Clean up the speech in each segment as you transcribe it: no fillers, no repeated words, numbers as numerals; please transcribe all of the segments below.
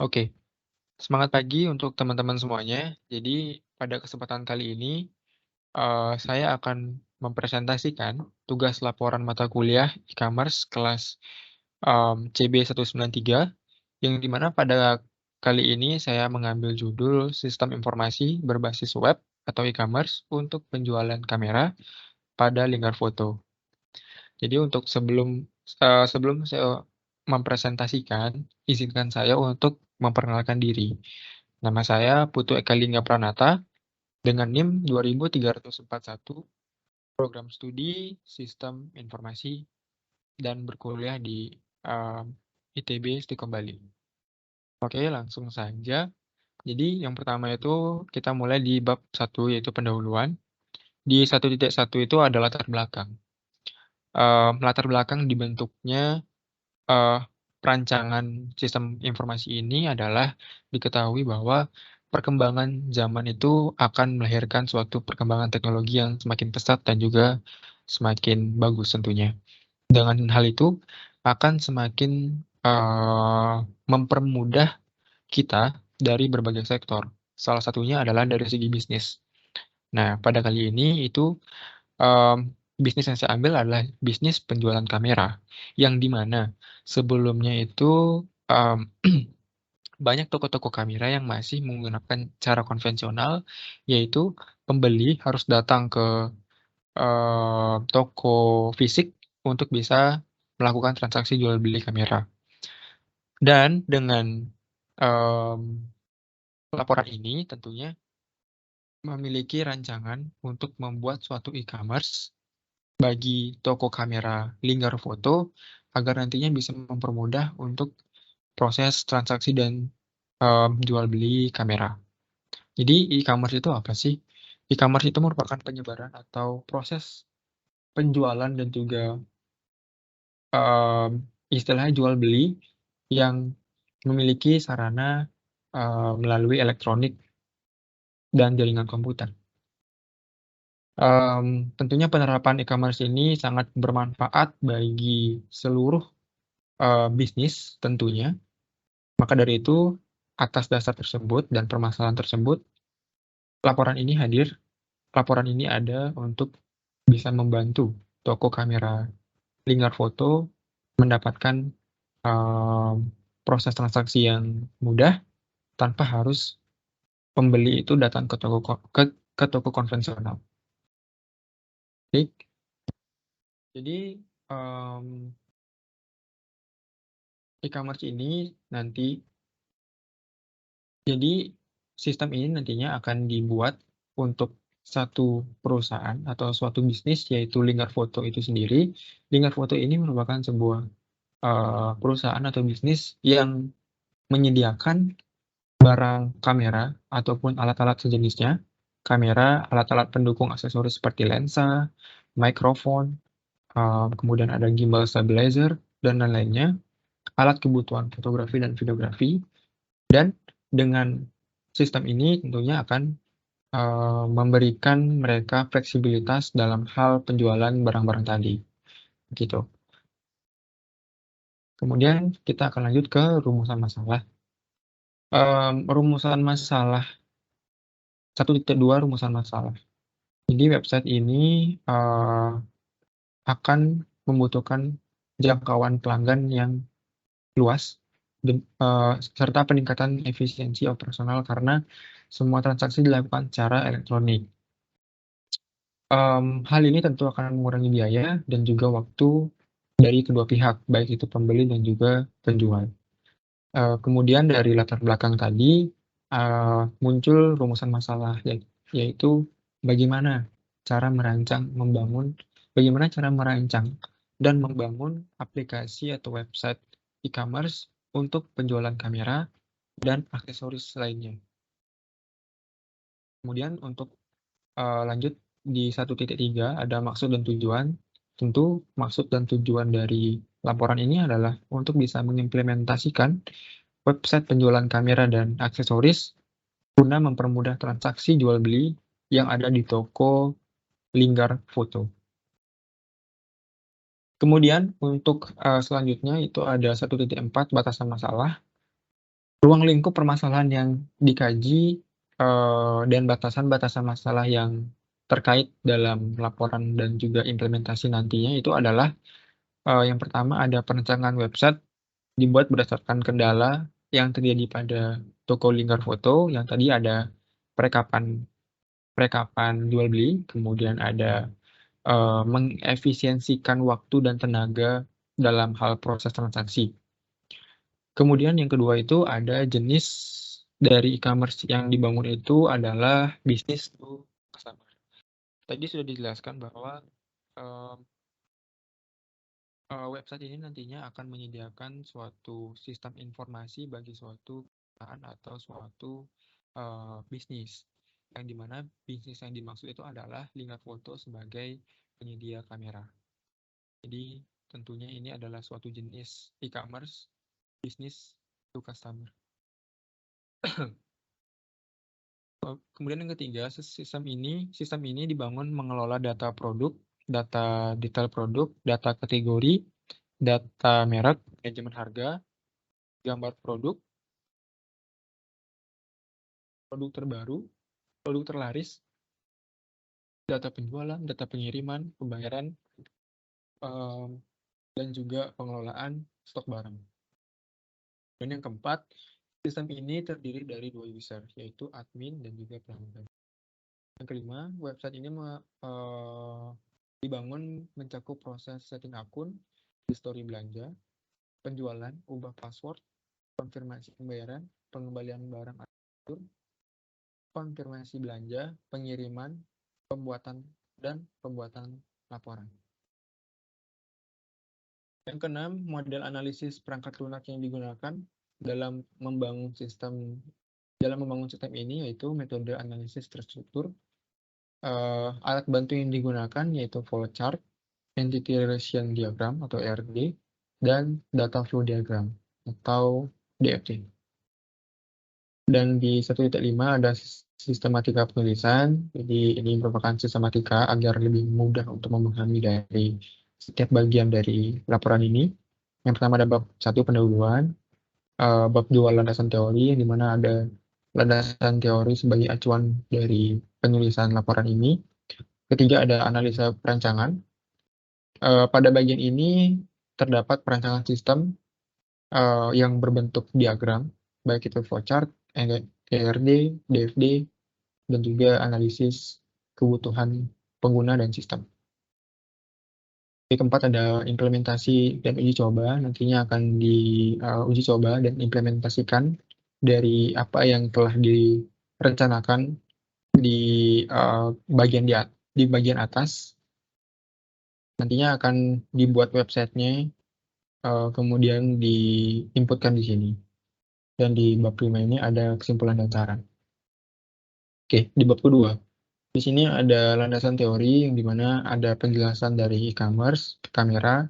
Oke, semangat pagi untuk teman-teman semuanya. Jadi pada kesempatan kali ini, saya akan mempresentasikan tugas laporan mata kuliah e-commerce kelas, CB193, yang di mana pada kali ini saya mengambil judul Sistem Informasi Berbasis Web atau e-commerce untuk penjualan kamera pada lingkar foto. Jadi untuk sebelum saya mempresentasikan, izinkan saya untuk memperkenalkan diri. Nama saya Putu Eka Lingga Pranata dengan NIM 23341, program studi Sistem Informasi dan berkuliah di ITB Istiqom Bali. Oke, langsung saja. Jadi yang pertama itu kita mulai di bab 1 yaitu pendahuluan. Di 1.1 itu ada latar belakang. Latar belakang dibentuknya perancangan sistem informasi ini adalah diketahui bahwa perkembangan zaman itu akan melahirkan suatu perkembangan teknologi yang semakin pesat dan juga semakin bagus tentunya. Dengan hal itu akan semakin mempermudah kita dari berbagai sektor. Salah satunya adalah dari segi bisnis. Nah, pada kali ini itu bisnis yang saya ambil adalah bisnis penjualan kamera, yang di mana sebelumnya itu, banyak toko-toko kamera yang masih menggunakan cara konvensional, yaitu pembeli harus datang ke, toko fisik untuk bisa melakukan transaksi jual beli kamera. Dan dengan, mmm, laporan ini tentunya memiliki rancangan untuk membuat suatu e-commerce bagi toko kamera lingkar foto, agar nantinya bisa mempermudah untuk proses transaksi dan, jual beli kamera. Jadi e-commerce itu apa sih? E-commerce itu merupakan penyebaran atau proses penjualan dan juga, istilahnya jual beli yang memiliki sarana, melalui elektronik dan jaringan komputer. Tentunya penerapan e-commerce ini sangat bermanfaat bagi seluruh bisnis tentunya. Maka dari itu, atas dasar tersebut dan permasalahan tersebut, laporan ini hadir. Laporan ini ada untuk bisa membantu toko kamera lingkar foto mendapatkan, eee, proses transaksi yang mudah tanpa harus pembeli itu datang ke toko konvensional. Baik, jadi, e-commerce ini nanti jadi sistem ini nantinya akan dibuat untuk satu perusahaan atau suatu bisnis, yaitu lingkar foto itu sendiri. Lingkar foto ini merupakan sebuah, perusahaan atau bisnis yang menyediakan barang kamera ataupun alat-alat sejenisnya, kamera, alat-alat pendukung aksesoris seperti lensa, mikrofon, kemudian ada gimbal stabilizer, dan lain-lainnya, alat kebutuhan fotografi dan videografi, dan dengan sistem ini tentunya akan, memberikan mereka fleksibilitas dalam hal penjualan barang-barang tadi, gitu. Kemudian kita akan lanjut ke rumusan masalah. Rumusan masalah 1.2 rumusan masalah. Jadi website ini, akan membutuhkan jangkauan pelanggan yang luas serta peningkatan efisiensi operasional karena semua transaksi dilakukan secara elektronik. Hal ini tentu akan mengurangi biaya dan juga waktu dari kedua pihak, baik itu pembeli dan juga penjual. Kemudian dari latar belakang tadi, muncul rumusan masalah, yaitu bagaimana bagaimana cara merancang dan membangun aplikasi atau website e-commerce untuk penjualan kamera dan aksesoris lainnya. Kemudian untuk, lanjut di 1.3 ada maksud dan tujuan. Tentu maksud dan tujuan dari laporan ini adalah untuk bisa mengimplementasikan website penjualan kamera dan aksesoris guna mempermudah transaksi jual beli yang ada di toko lingkar foto. Kemudian untuk, selanjutnya itu ada 1.4 batasan masalah. ruang lingkup permasalahan yang dikaji, dan batasan-batasan masalah yang terkait dalam laporan dan juga implementasi nantinya itu adalah, yang pertama ada perencanaan website dibuat berdasarkan kendala yang terjadi pada toko lingkar foto, yang tadi ada perekapan perekapan jual beli, kemudian ada, mengefisiensikan waktu dan tenaga dalam hal proses transaksi. Kemudian yang kedua itu ada jenis dari e-commerce yang dibangun itu adalah bisnis to customer. Tadi sudah dijelaskan bahwa, eee website ini nantinya akan menyediakan suatu sistem informasi bagi suatu perusahaan atau suatu, bisnis, yang di mana bisnis yang dimaksud itu adalah Lingkar Foto sebagai penyedia kamera. Jadi tentunya ini adalah suatu jenis e-commerce, bisnis to customer. Kemudian yang ketiga, sistem ini dibangun mengelola data produk, data detail produk, data kategori, data merek, manajemen harga, gambar produk, produk terbaru, produk terlaris, data penjualan, data pengiriman, pembayaran, dan juga pengelolaan stok barang. Dan yang keempat, sistem ini terdiri dari 2 user, yaitu admin dan juga pelanggan. Yang kelima, website ini dibangun mencakup proses setting akun, history belanja, penjualan, ubah password, konfirmasi pembayaran, pengembalian barang atur, konfirmasi belanja, pengiriman, pembuatan laporan. Yang keenam, model analisis perangkat lunak yang digunakan dalam membangun sistem ini yaitu metode analisis terstruktur. Alat bantu yang digunakan yaitu flowchart, entity relation diagram atau ERD, dan data flow diagram atau DFD. Dan di 1.5 ada sistematika penulisan, jadi ini merupakan sistematika agar lebih mudah untuk memahami dari setiap bagian dari laporan ini. Yang pertama ada bab 1 pendahuluan, bab 2 landasan teori, yang dimana ada landasan teori sebagai acuan dari penulisan laporan ini. Ketiga ada analisa perancangan. Pada bagian ini terdapat perancangan sistem yang berbentuk diagram, baik itu flowchart, ERD, DFD, dan juga analisis kebutuhan pengguna dan sistem. Yang keempat ada implementasi dan uji coba, nantinya akan diuji coba dan implementasikan dari apa yang telah direncanakan di bagian atas. Nantinya akan dibuat websitenya, kemudian diinputkan di sini. Dan di bab 5 ini ada kesimpulan dataran. Oke, di bab kedua. Di sini ada landasan teori yang dimana ada penjelasan dari e-commerce, kamera,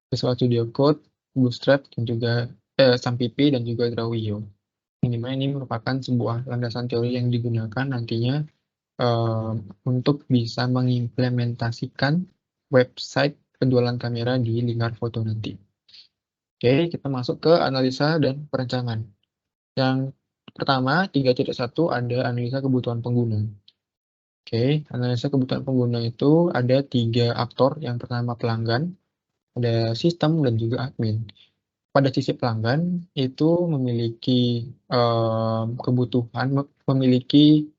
Visual Studio Code, Bootstrap, dan juga SAMPP dan juga Drawio. Yang dimana ini merupakan sebuah landasan teori yang digunakan nantinya untuk bisa mengimplementasikan website penjualan kamera di Lingkar Foto nanti. Oke, kita masuk ke analisa dan perencanaan. Yang pertama, 3.1 ada analisa kebutuhan pengguna. Oke, analisa kebutuhan pengguna itu ada 3 aktor. Yang pertama pelanggan, ada sistem, dan juga admin. Pada sisi pelanggan, itu memiliki kebutuhan, memiliki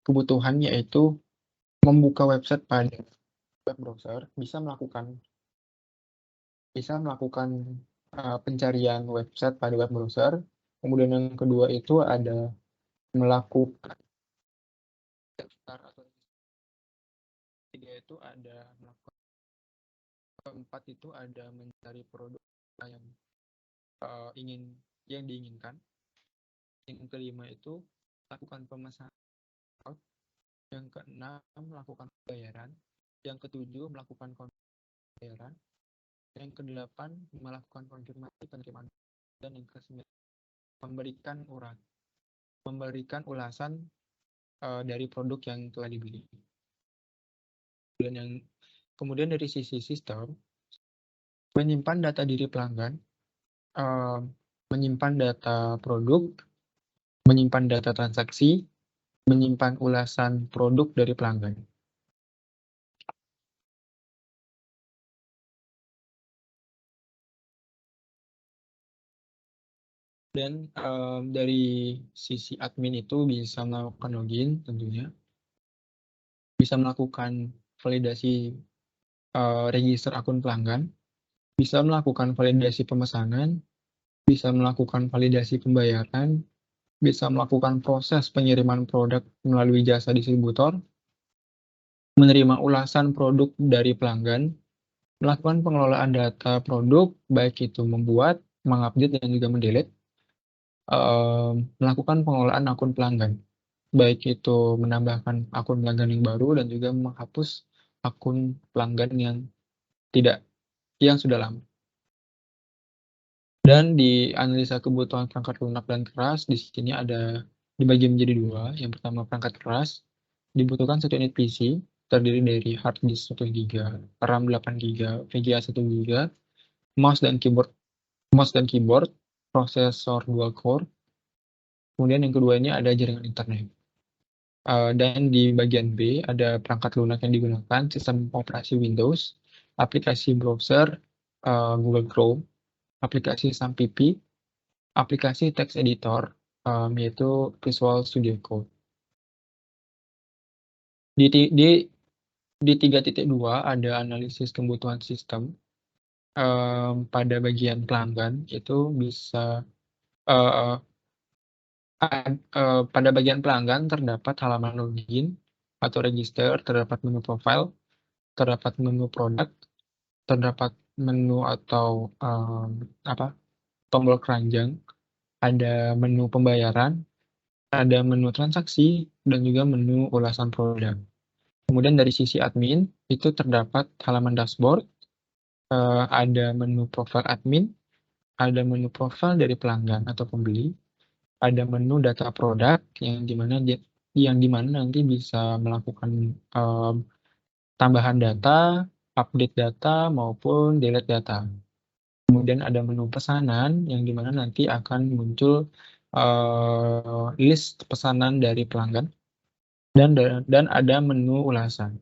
kebutuhan yaitu membuka website pada web browser, bisa melakukan pencarian website pada web browser. Kemudian yang kedua itu ada melakukan daftar atau ketiga itu ada melakukan, keempat itu ada mencari produk yang diinginkan. Yang kelima itu melakukan pemesanan. Yang keenam melakukan pembayaran. Yang ketujuh melakukan pembayaran. Yang kedelapan melakukan konfirmasi penerimaan, dan yang kesembilan memberikan ulasan dari produk yang telah dibeli. Dan kemudian dari sisi sistem menyimpan data diri pelanggan, menyimpan data produk, menyimpan data transaksi, menyimpan ulasan produk dari pelanggan. Dan dari sisi admin itu bisa melakukan login tentunya, bisa melakukan validasi register akun pelanggan, bisa melakukan validasi pemesanan, bisa melakukan validasi pembayaran, bisa melakukan proses pengiriman produk melalui jasa distributor, menerima ulasan produk dari pelanggan, melakukan pengelolaan data produk, baik itu membuat, mengupdate, dan juga mendelete, melakukan pengelolaan akun pelanggan, baik itu menambahkan akun pelanggan yang baru dan juga menghapus akun pelanggan yang sudah lama. Dan di analisa kebutuhan perangkat lunak dan keras, di sini ada dibagi menjadi dua. Yang pertama perangkat keras, dibutuhkan satu unit PC, terdiri dari hard disk 1 GB, RAM 8 GB, VGA 1 GB, mouse dan keyboard, prosesor dual core. Kemudian yang kedua ini ada jaringan internet. Dan di bagian B ada perangkat lunak yang digunakan, sistem operasi Windows, aplikasi browser, Google Chrome, aplikasi Sampipi, aplikasi text editor, yaitu Visual Studio Code. Di 3.2 ada analisis kebutuhan sistem. Pada bagian pelanggan itu bisa pada bagian pelanggan terdapat halaman login atau register, terdapat menu profile, terdapat menu produk, terdapat menu atau tombol keranjang, ada menu pembayaran, ada menu transaksi, dan juga menu ulasan produk. Kemudian dari sisi admin, itu terdapat halaman dashboard, ada menu profil admin, ada menu profil dari pelanggan atau pembeli, ada menu data produk yang dimana nanti bisa melakukan tambahan data, update data, maupun delete data. Kemudian ada menu pesanan yang dimana nanti akan muncul list pesanan dari pelanggan, dan ada menu ulasan.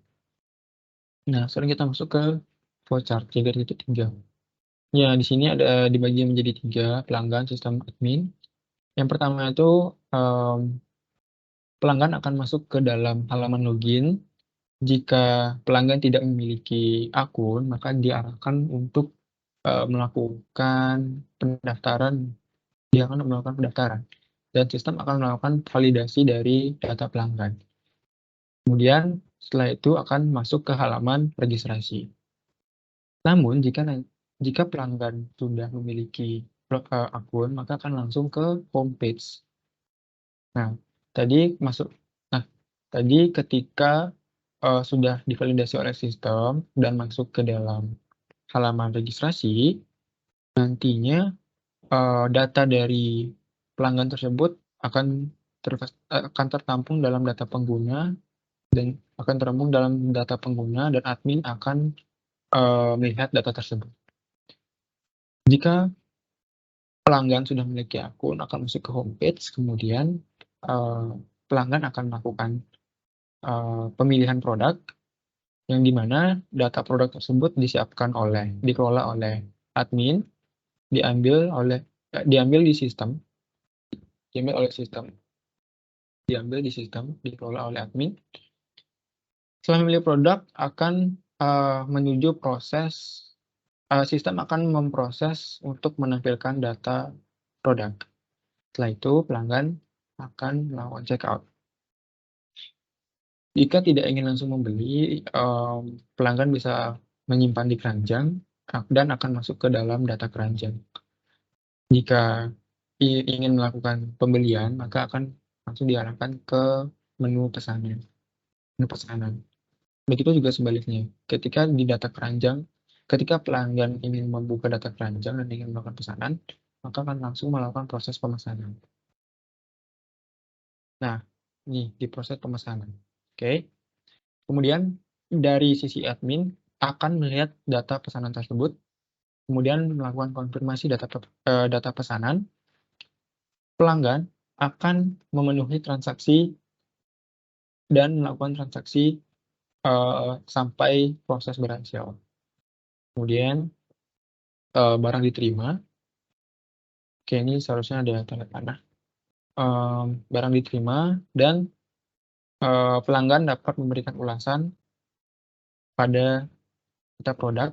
Nah, sekarang kita masuk ke flowchart 3.3. Ya, di sini ada dibagi menjadi 3 pelanggan sistem admin. Yang pertama itu pelanggan akan masuk ke dalam halaman login. Jika pelanggan tidak memiliki akun, maka diarahkan untuk melakukan pendaftaran. Dia akan melakukan pendaftaran dan sistem akan melakukan validasi dari data pelanggan. Kemudian setelah itu akan masuk ke halaman registrasi. Namun jika pelanggan sudah memiliki akun, maka akan langsung ke homepage. Nah, tadi ketika sudah divalidasi oleh sistem dan masuk ke dalam halaman registrasi, nantinya data dari pelanggan tersebut akan tertampung dalam data pengguna dan admin akan melihat data tersebut. Jika pelanggan sudah memiliki akun, akan masuk ke homepage, kemudian pelanggan akan melakukan pemilihan produk, yang dimana data produk tersebut dikelola oleh admin, diambil di sistem, dikelola oleh admin. Setelah memilih produk, akan menuju proses sistem akan memproses untuk menampilkan data produk. Setelah itu, pelanggan akan melakukan checkout. Jika tidak ingin langsung membeli, pelanggan bisa menyimpan di keranjang dan akan masuk ke dalam data keranjang. Jika ingin melakukan pembelian, maka akan langsung diarahkan ke menu pesanan. Begitu juga sebaliknya, ketika pelanggan ingin membuka data keranjang dan ingin melakukan pesanan, maka akan langsung melakukan proses pemesanan. Nah, ini di proses pemesanan. Oke. Kemudian dari sisi admin akan melihat data pesanan tersebut kemudian melakukan konfirmasi data pesanan, pelanggan akan memenuhi transaksi dan melakukan transaksi sampai proses berhasil. Kemudian barang diterima. Oke, ini seharusnya ada tanda panah. Barang diterima dan pelanggan dapat memberikan ulasan pada data produk.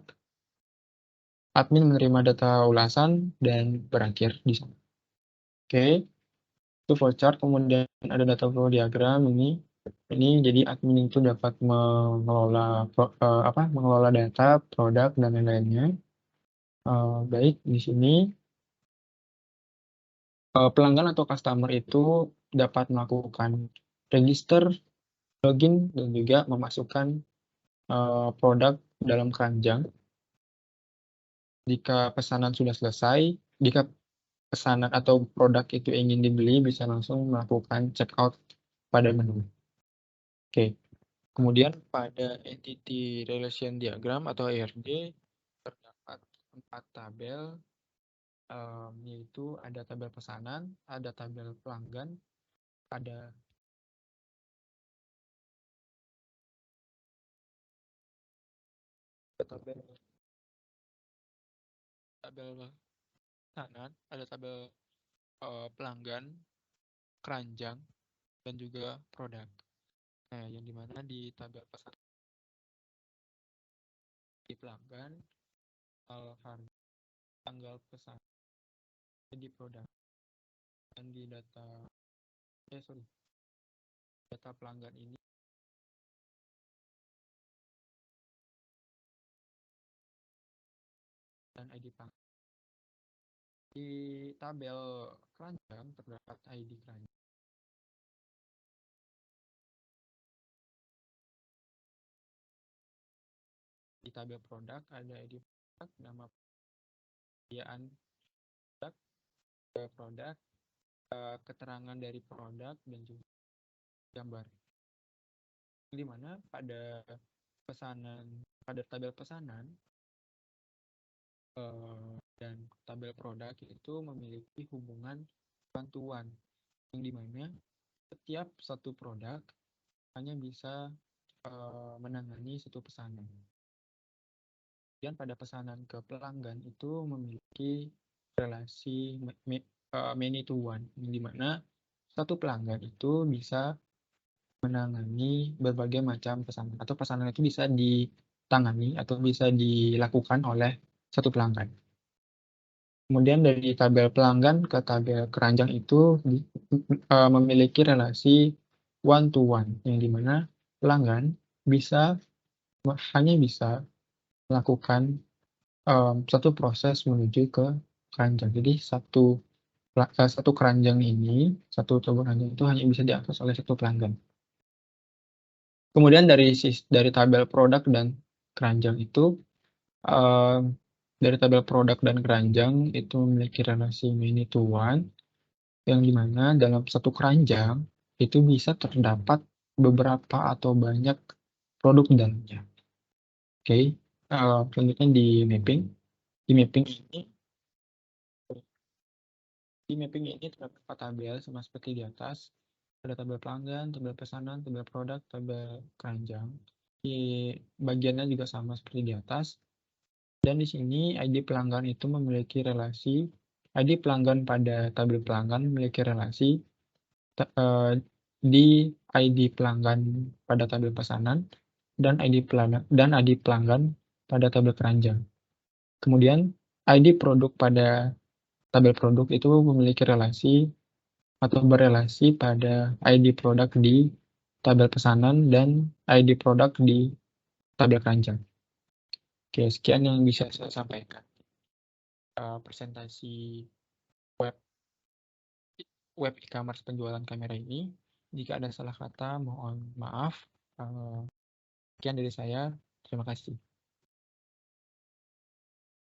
Admin menerima data ulasan dan berakhir di sana. Oke, itu flowchart. Kemudian ada data flow diagram ini. Jadi admin itu dapat mengelola data, produk dan lain-lainnya. Baik, di sini pelanggan atau customer itu dapat melakukan register, login, dan juga memasukkan produk dalam keranjang. Jika pesanan sudah selesai, jika pesanan atau produk itu ingin dibeli, bisa langsung melakukan checkout pada menu. Oke. Kemudian pada Entity Relation Diagram atau ERD terdapat 4 tabel, yaitu ada tabel pesanan, ada tabel pelanggan, ada tabel pesanan, ada tabel pelanggan, keranjang, dan juga produk. Nah, yang dimana di tabel pesanan di pelanggan, harga, tanggal pesan di produk, dan di data pelanggan ini dan ID pelanggan. Di tabel keranjang terdapat ID keranjang. Di tabel produk ada ID produk, nama penyediaan produk, keterangan dari produk, dan juga gambar. Di mana pada tabel pesanan dan tabel produk itu memiliki hubungan bantuan, yang dimana setiap satu produk hanya bisa menangani satu pesanan. Dan pada pesanan ke pelanggan itu memiliki relasi many to one, yang dimana satu pelanggan itu bisa menangani berbagai macam pesanan, atau pesanan itu bisa ditangani atau bisa dilakukan oleh satu pelanggan. Kemudian dari tabel pelanggan ke tabel keranjang itu memiliki relasi one to one, yang dimana pelanggan hanya bisa melakukan satu proses menuju ke keranjang. Jadi satu keranjang satu keranjang itu hanya bisa diakses oleh satu pelanggan. Kemudian dari tabel produk dan keranjang itu, dari tabel produk dan keranjang itu memiliki relasi many to one, yang dimana dalam satu keranjang itu bisa terdapat beberapa atau banyak produk di dalamnya. Oke, selanjutnya di mapping. Di mapping ini terdapat 4 tabel sama seperti di atas. Ada tabel pelanggan, tabel pesanan, tabel produk, tabel keranjang. Di bagiannya juga sama seperti di atas. Dan di sini ID pelanggan itu memiliki relasi, ID pelanggan pada tabel pelanggan memiliki relasi di ID pelanggan pada tabel pesanan dan ID pelanggan pada tabel keranjang. Kemudian ID produk pada tabel produk itu memiliki relasi atau berelasi pada ID produk di tabel pesanan dan ID produk di tabel keranjang. Oke, sekian yang bisa saya sampaikan. Presentasi web e-commerce penjualan kamera ini. Jika ada salah kata, mohon maaf. Sekian dari saya. Terima kasih.